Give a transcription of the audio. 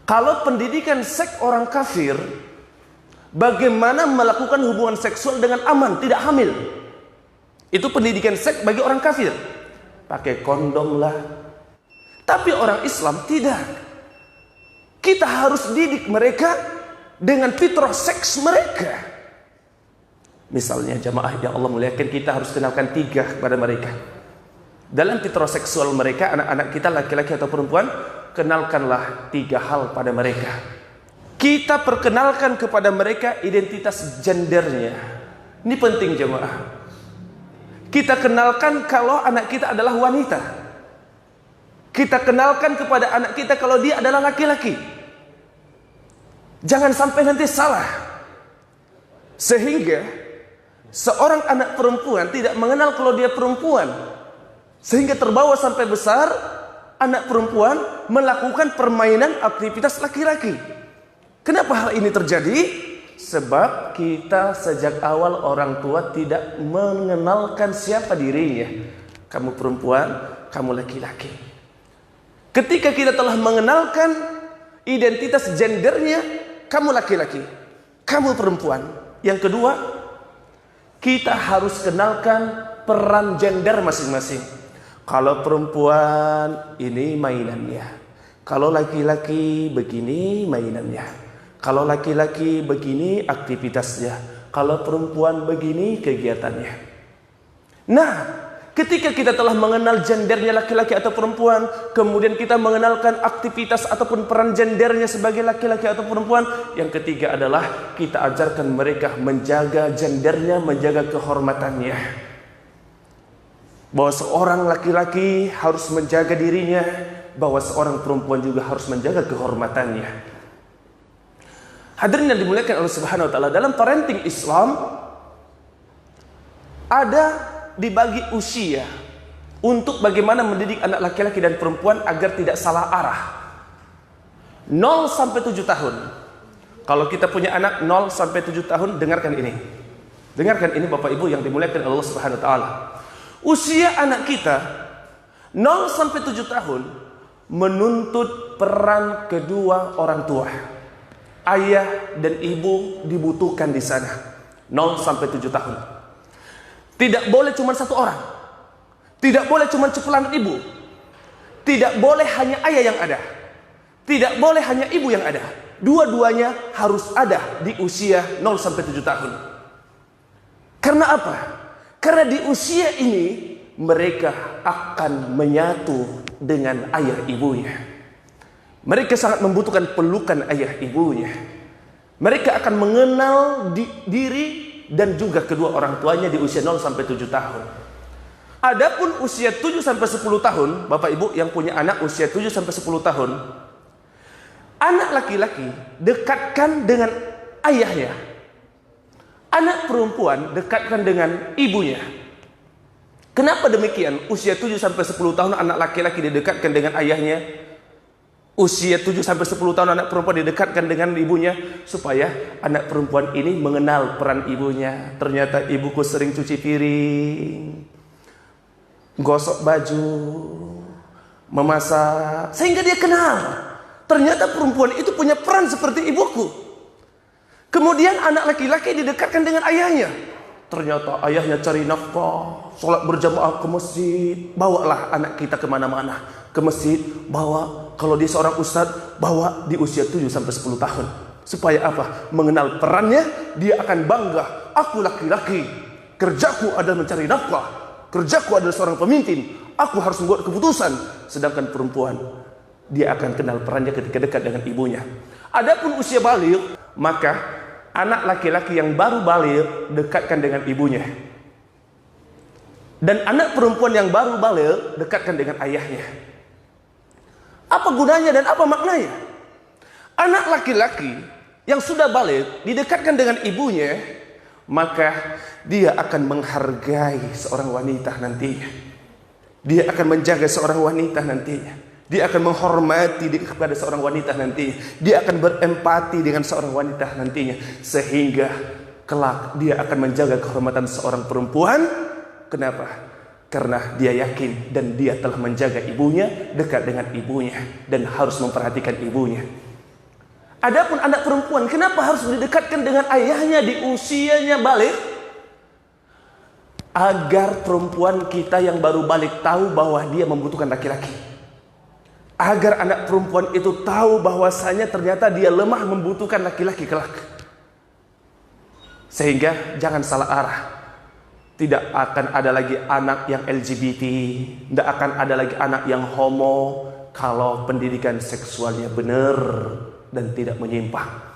Kalau pendidikan seks orang kafir, bagaimana melakukan hubungan seksual dengan aman, tidak hamil? Itu pendidikan seks bagi orang kafir. Pakai kondom lah. Tapi orang Islam tidak. Kita harus didik mereka dengan fitrah seks mereka. Misalnya jamaah yang Allah muliakan, kita harus kenalkan 3 kepada mereka. Dalam fitrah seksual mereka, anak-anak kita laki-laki atau perempuan, kenalkanlah 3 hal pada mereka. Kita perkenalkan kepada mereka identitas gendernya. Ini penting jemaah. Kita kenalkan kalau anak kita adalah wanita. Kita kenalkan kepada anak kita kalau dia adalah laki-laki. Jangan sampai nanti salah. Sehingga seorang anak perempuan tidak mengenal kalau dia perempuan. Sehingga terbawa sampai besar, anak perempuan melakukan permainan aktivitas laki-laki. Kenapa hal ini terjadi? Sebab kita sejak awal orang tua tidak mengenalkan siapa dirinya. Kamu perempuan, kamu laki-laki. Ketika kita telah mengenalkan identitas gendernya, kamu laki-laki, kamu perempuan. Yang kedua, kita harus kenalkan peran gender masing-masing. Kalau perempuan, ini mainannya. Kalau laki-laki, begini mainannya. Kalau laki-laki begini aktivitasnya, kalau perempuan begini kegiatannya. Nah, ketika kita telah mengenal gendernya laki-laki atau perempuan, kemudian kita mengenalkan aktivitas ataupun peran gendernya sebagai laki-laki atau perempuan, yang ketiga adalah kita ajarkan mereka menjaga gendernya, menjaga kehormatannya. Bahwa seorang laki-laki harus menjaga dirinya, bahwa seorang perempuan juga harus menjaga kehormatannya. Hadirin yang dimuliakan Allah Subhanahu wa taala, dalam parenting Islam ada dibagi usia untuk bagaimana mendidik anak laki-laki dan perempuan agar tidak salah arah. 0 sampai 7 tahun. Kalau kita punya anak 0 sampai 7 tahun, dengarkan ini. Dengarkan ini Bapak Ibu yang dimuliakan Allah Subhanahu wa taala. Usia anak kita 0 sampai 7 tahun menuntut peran kedua orang tua. Ayah dan ibu dibutuhkan di sana. 0 sampai 7 tahun. Tidak boleh cuma satu orang. Tidak boleh cuma cepulan ibu. Tidak boleh hanya ayah yang ada. Tidak boleh hanya ibu yang ada. Dua-duanya harus ada di usia 0 sampai 7 tahun. Karena apa? Karena di usia ini mereka akan menyatu dengan ayah ibunya. Mereka sangat membutuhkan pelukan ayah ibunya. Mereka akan mengenal diri dan juga kedua orang tuanya di usia 0 sampai 7 tahun. Adapun usia 7 sampai 10 tahun, Bapak Ibu yang punya anak usia 7 sampai 10 tahun, anak laki-laki dekatkan dengan ayahnya. Anak perempuan dekatkan dengan ibunya. Kenapa demikian? Usia 7 sampai 10 tahun anak laki-laki didekatkan dengan ayahnya. Usia 7 sampai 10 tahun anak perempuan didekatkan dengan ibunya, supaya anak perempuan ini mengenal peran ibunya. Ternyata ibuku sering cuci piring, gosok baju, memasak, sehingga dia kenal. Ternyata perempuan itu punya peran seperti ibuku. Kemudian anak laki-laki didekatkan dengan ayahnya. Ternyata ayahnya cari nafkah, sholat berjamaah ke masjid. Bawalah anak kita kemana-mana, ke masjid, bawa. Kalau dia seorang ustadz, bawa di usia 7 sampai 10 tahun. Supaya apa? Mengenal perannya, dia akan bangga. Aku laki-laki, kerjaku adalah mencari nafkah. Kerjaku adalah seorang pemimpin. Aku harus membuat keputusan. Sedangkan perempuan, dia akan kenal perannya ketika dekat dengan ibunya. Adapun usia baligh, maka anak laki-laki yang baru baligh dekatkan dengan ibunya. Dan anak perempuan yang baru baligh dekatkan dengan ayahnya. Apa gunanya dan apa maknanya? Anak laki-laki yang sudah baligh didekatkan dengan ibunya, maka dia akan menghargai seorang wanita nantinya. Dia akan menjaga seorang wanita nantinya. Dia akan menghormati kepada seorang wanita nantinya. Dia akan berempati dengan seorang wanita nantinya. Sehingga kelak dia akan menjaga kehormatan seorang perempuan. Kenapa? Karena dia yakin dan dia telah menjaga ibunya, dekat dengan ibunya, dan harus memperhatikan ibunya. Adapun anak perempuan, kenapa harus didekatkan dengan ayahnya di usianya balik? Agar perempuan kita yang baru balik tahu bahwa dia membutuhkan laki-laki. Agar anak perempuan itu tahu bahwasanya ternyata dia lemah membutuhkan laki-laki kelak. Sehingga jangan salah arah. Tidak akan ada lagi anak yang LGBT, tidak akan ada lagi anak yang homo kalau pendidikan seksualnya benar dan tidak menyimpang.